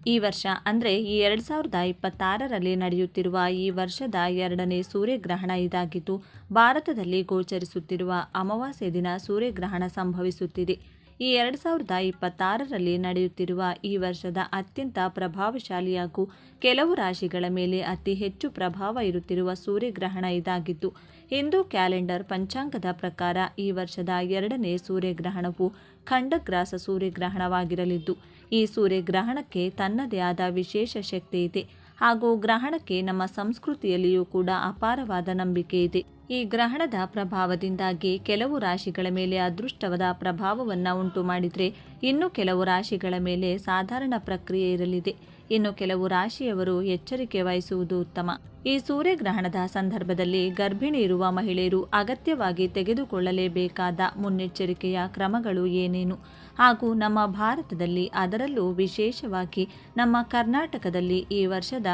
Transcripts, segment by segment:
ಈ ವರ್ಷ ಅಂದರೆ ಈ 2026ರಲ್ಲಿ ನಡೆಯುತ್ತಿರುವ ಈ ವರ್ಷದ 2ನೇ ಸೂರ್ಯಗ್ರಹಣ ಇದಾಗಿದ್ದು, ಭಾರತದಲ್ಲಿ ಗೋಚರಿಸುತ್ತಿರುವ ಅಮಾವಾಸ್ಯೆ ದಿನ ಸೂರ್ಯಗ್ರಹಣ ಸಂಭವಿಸುತ್ತಿದೆ. ಈ 2026ರಲ್ಲಿ ನಡೆಯುತ್ತಿರುವ ಈ ವರ್ಷದ ಅತ್ಯಂತ ಪ್ರಭಾವಶಾಲಿ ಹಾಗೂ ಕೆಲವು ರಾಶಿಗಳ ಮೇಲೆ ಅತಿ ಹೆಚ್ಚು ಪ್ರಭಾವ ಇರುತ್ತಿರುವ ಸೂರ್ಯಗ್ರಹಣ ಇದಾಗಿದ್ದು, ಹಿಂದೂ ಕ್ಯಾಲೆಂಡರ್ ಪಂಚಾಂಗದ ಪ್ರಕಾರ ಈ ವರ್ಷದ 2ನೇ ಸೂರ್ಯಗ್ರಹಣವು ಖಂಡಗ್ರಾಸ ಸೂರ್ಯಗ್ರಹಣವಾಗಿರಲಿದ್ದು, ಈ ಸೂರ್ಯಗ್ರಹಣಕ್ಕೆ ತನ್ನದೇ ಆದ ವಿಶೇಷ ಶಕ್ತಿ ಇದೆ ಹಾಗೂ ಗ್ರಹಣಕ್ಕೆ ನಮ್ಮ ಸಂಸ್ಕೃತಿಯಲ್ಲಿಯೂ ಕೂಡ ಅಪಾರವಾದ ನಂಬಿಕೆ ಇದೆ. ಈ ಗ್ರಹಣದ ಪ್ರಭಾವದಿಂದಾಗಿ ಕೆಲವು ರಾಶಿಗಳ ಮೇಲೆ ಅದೃಷ್ಟವಾದ ಪ್ರಭಾವವನ್ನು ಉಂಟು ಮಾಡಿದರೆ, ಇನ್ನು ಕೆಲವು ರಾಶಿಗಳ ಮೇಲೆ ಸಾಧಾರಣ ಪ್ರಕ್ರಿಯೆ ಇರಲಿದೆ. ಇನ್ನು ಕೆಲವು ರಾಶಿಯವರು ಎಚ್ಚರಿಕೆ ವಹಿಸುವುದು ಉತ್ತಮ. ಈ ಸೂರ್ಯಗ್ರಹಣದ ಸಂದರ್ಭದಲ್ಲಿ ಗರ್ಭಿಣಿ ಇರುವ ಮಹಿಳೆಯರು ಅಗತ್ಯವಾಗಿ ತೆಗೆದುಕೊಳ್ಳಲೇಬೇಕಾದ ಮುನ್ನೆಚ್ಚರಿಕೆಯ ಕ್ರಮಗಳು ಏನೇನು ಹಾಗೂ ನಮ್ಮ ಭಾರತದಲ್ಲಿ, ಅದರಲ್ಲೂ ವಿಶೇಷವಾಗಿ ನಮ್ಮ ಕರ್ನಾಟಕದಲ್ಲಿ ಈ ವರ್ಷದ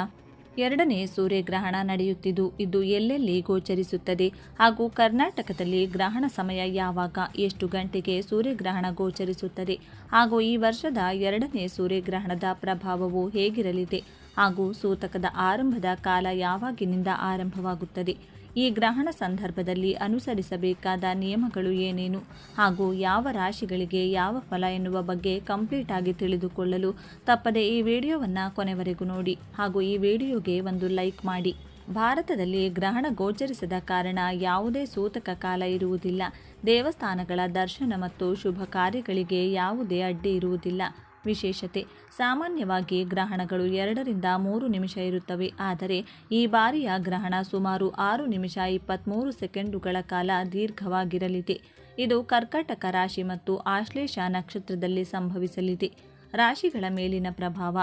2ನೇ ಸೂರ್ಯಗ್ರಹಣ ನಡೆಯುತ್ತಿದ್ದು, ಇದು ಎಲ್ಲೆಲ್ಲಿ ಗೋಚರಿಸುತ್ತದೆ ಹಾಗೂ ಕರ್ನಾಟಕದಲ್ಲಿ ಗ್ರಹಣ ಸಮಯ ಯಾವಾಗ, ಎಷ್ಟು ಗಂಟೆಗೆ ಸೂರ್ಯಗ್ರಹಣ ಗೋಚರಿಸುತ್ತದೆ ಹಾಗೂ ಈ ವರ್ಷದ 2ನೇ ಸೂರ್ಯಗ್ರಹಣದ ಪ್ರಭಾವವು ಹೇಗಿರಲಿದೆ ಹಾಗೂ ಸೂತಕದ ಆರಂಭದ ಕಾಲ ಯಾವಾಗಿನಿಂದ ಆರಂಭವಾಗುತ್ತದೆ, ಈ ಗ್ರಹಣ ಸಂದರ್ಭದಲ್ಲಿ ಅನುಸರಿಸಬೇಕಾದ ನಿಯಮಗಳು ಏನೇನು ಹಾಗೂ ಯಾವ ರಾಶಿಗಳಿಗೆ ಯಾವ ಫಲ ಎನ್ನುವ ಬಗ್ಗೆ ಕಂಪ್ಲೀಟ್ ಆಗಿ ತಿಳಿದುಕೊಳ್ಳಲು ತಪ್ಪದೆ ಈ ವಿಡಿಯೋವನ್ನು ಕೊನೆವರೆಗೂ ನೋಡಿ ಹಾಗೂ ಈ ವಿಡಿಯೋಗೆ ಒಂದು ಲೈಕ್ ಮಾಡಿ. ಭಾರತದಲ್ಲಿ ಗ್ರಹಣ ಗೋಚರಿಸದ ಕಾರಣ ಯಾವುದೇ ಸೂತಕ ಕಾಲ ಇರುವುದಿಲ್ಲ. ದೇವಸ್ಥಾನಗಳ ದರ್ಶನ ಮತ್ತು ಶುಭ ಕಾರ್ಯಗಳಿಗೆ ಯಾವುದೇ ಅಡ್ಡಿ ಇರುವುದಿಲ್ಲ. ವಿಶೇಷತೆ: ಸಾಮಾನ್ಯವಾಗಿ ಗ್ರಹಣಗಳು 2ರಿಂದ 3 ನಿಮಿಷ ಇರುತ್ತವೆ. ಆದರೆ ಈ ಬಾರಿಯ ಗ್ರಹಣ ಸುಮಾರು 6 ನಿಮಿಷ 23 ಸೆಕೆಂಡುಗಳ ಕಾಲ ದೀರ್ಘವಾಗಿರಲಿದೆ. ಇದು ಕರ್ಕಾಟಕ ರಾಶಿ ಮತ್ತು ಆಶ್ಲೇಷ ನಕ್ಷತ್ರದಲ್ಲಿ ಸಂಭವಿಸಲಿದೆ. ರಾಶಿಗಳ ಮೇಲಿನ ಪ್ರಭಾವ: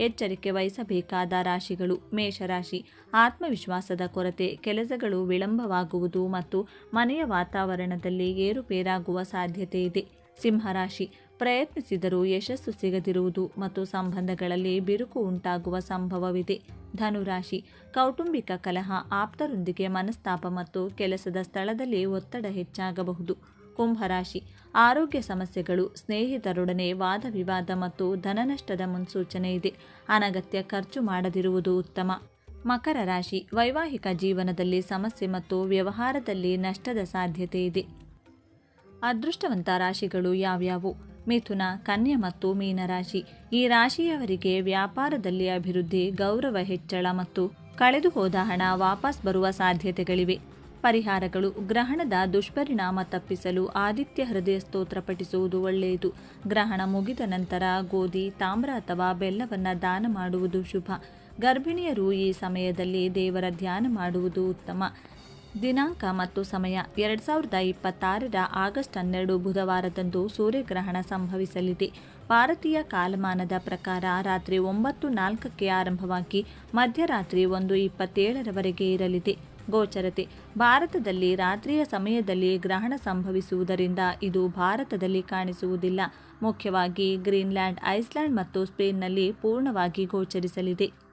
ಎಚ್ಚರಿಕೆ ವಹಿಸಬೇಕಾದ ರಾಶಿಗಳು: ಮೇಷರಾಶಿ, ಆತ್ಮವಿಶ್ವಾಸದ ಕೊರತೆ, ಕೆಲಸಗಳು ವಿಳಂಬವಾಗುವುದು ಮತ್ತು ಮನೆಯ ವಾತಾವರಣದಲ್ಲಿ ಏರುಪೇರಾಗುವ ಸಾಧ್ಯತೆ ಇದೆ. ಸಿಂಹರಾಶಿ, ಪ್ರಯತ್ನಿಸಿದರೂ ಯಶಸ್ಸು ಸಿಗದಿರುವುದು ಮತ್ತು ಸಂಬಂಧಗಳಲ್ಲಿ ಬಿರುಕು ಉಂಟಾಗುವ ಸಂಭವವಿದೆ. ಧನುರಾಶಿ, ಕೌಟುಂಬಿಕ ಕಲಹ, ಆಪ್ತರೊಂದಿಗೆ ಮನಸ್ತಾಪ ಮತ್ತು ಕೆಲಸದ ಸ್ಥಳದಲ್ಲಿ ಒತ್ತಡ ಹೆಚ್ಚಾಗಬಹುದು. ಕುಂಭರಾಶಿ, ಆರೋಗ್ಯ ಸಮಸ್ಯೆಗಳು, ಸ್ನೇಹಿತರೊಡನೆ ವಾದ ವಿವಾದ ಮತ್ತು ಧನನಷ್ಟದ ಮುನ್ಸೂಚನೆ ಇದೆ. ಅನಗತ್ಯ ಖರ್ಚು ಮಾಡದಿರುವುದು ಉತ್ತಮ. ಮಕರ ರಾಶಿ, ವೈವಾಹಿಕ ಜೀವನದಲ್ಲಿ ಸಮಸ್ಯೆ ಮತ್ತು ವ್ಯವಹಾರದಲ್ಲಿ ನಷ್ಟದ ಸಾಧ್ಯತೆ ಇದೆ. ಅದೃಷ್ಟವಂತ ರಾಶಿಗಳು ಯಾವ್ಯಾವು? ಮಿಥುನ, ಕನ್ಯಾ ಮತ್ತು ಮೀನರಾಶಿ. ಈ ರಾಶಿಯವರಿಗೆ ವ್ಯಾಪಾರದಲ್ಲಿ ಅಭಿವೃದ್ಧಿ, ಗೌರವ ಹೆಚ್ಚಳ ಮತ್ತು ಕಳೆದು ಹೋದ ಹಣ ವಾಪಸ್ ಬರುವ ಸಾಧ್ಯತೆಗಳಿವೆ. ಪರಿಹಾರಗಳು: ಗ್ರಹಣದ ದುಷ್ಪರಿಣಾಮ ತಪ್ಪಿಸಲು ಆದಿತ್ಯ ಹೃದಯ ಸ್ತೋತ್ರ ಪಠಿಸುವುದು ಒಳ್ಳೆಯದು. ಗ್ರಹಣ ಮುಗಿದ ನಂತರ ಗೋಧಿ, ತಾಮ್ರ ಅಥವಾ ಬೆಲ್ಲವನ್ನು ದಾನ ಮಾಡುವುದು ಶುಭ. ಗರ್ಭಿಣಿಯರು ಈ ಸಮಯದಲ್ಲಿ ದೇವರ ಧ್ಯಾನ ಮಾಡುವುದು ಉತ್ತಮ. ದಿನಾಂಕ ಮತ್ತು ಸಮಯ: 2026ರ ಆಗಸ್ಟ್ 12 ಬುಧವಾರದಂದು ಸೂರ್ಯಗ್ರಹಣ ಸಂಭವಿಸಲಿದೆ. ಭಾರತೀಯ ಕಾಲಮಾನದ ಪ್ರಕಾರ ರಾತ್ರಿ 9:04ಕ್ಕೆ ಆರಂಭವಾಗಿ ಮಧ್ಯರಾತ್ರಿ 1:27ರವರೆಗೆ ಇರಲಿದೆ. ಗೋಚರತೆ: ಭಾರತದಲ್ಲಿ ರಾತ್ರಿಯ ಸಮಯದಲ್ಲಿ ಗ್ರಹಣ ಸಂಭವಿಸುವುದರಿಂದ ಇದು ಭಾರತದಲ್ಲಿ ಕಾಣಿಸುವುದಿಲ್ಲ. ಮುಖ್ಯವಾಗಿ ಗ್ರೀನ್ಲ್ಯಾಂಡ್, ಐಸ್ಲ್ಯಾಂಡ್ ಮತ್ತು ಸ್ಪೇನ್ನಲ್ಲಿ ಪೂರ್ಣವಾಗಿ ಗೋಚರಿಸಲಿದೆ.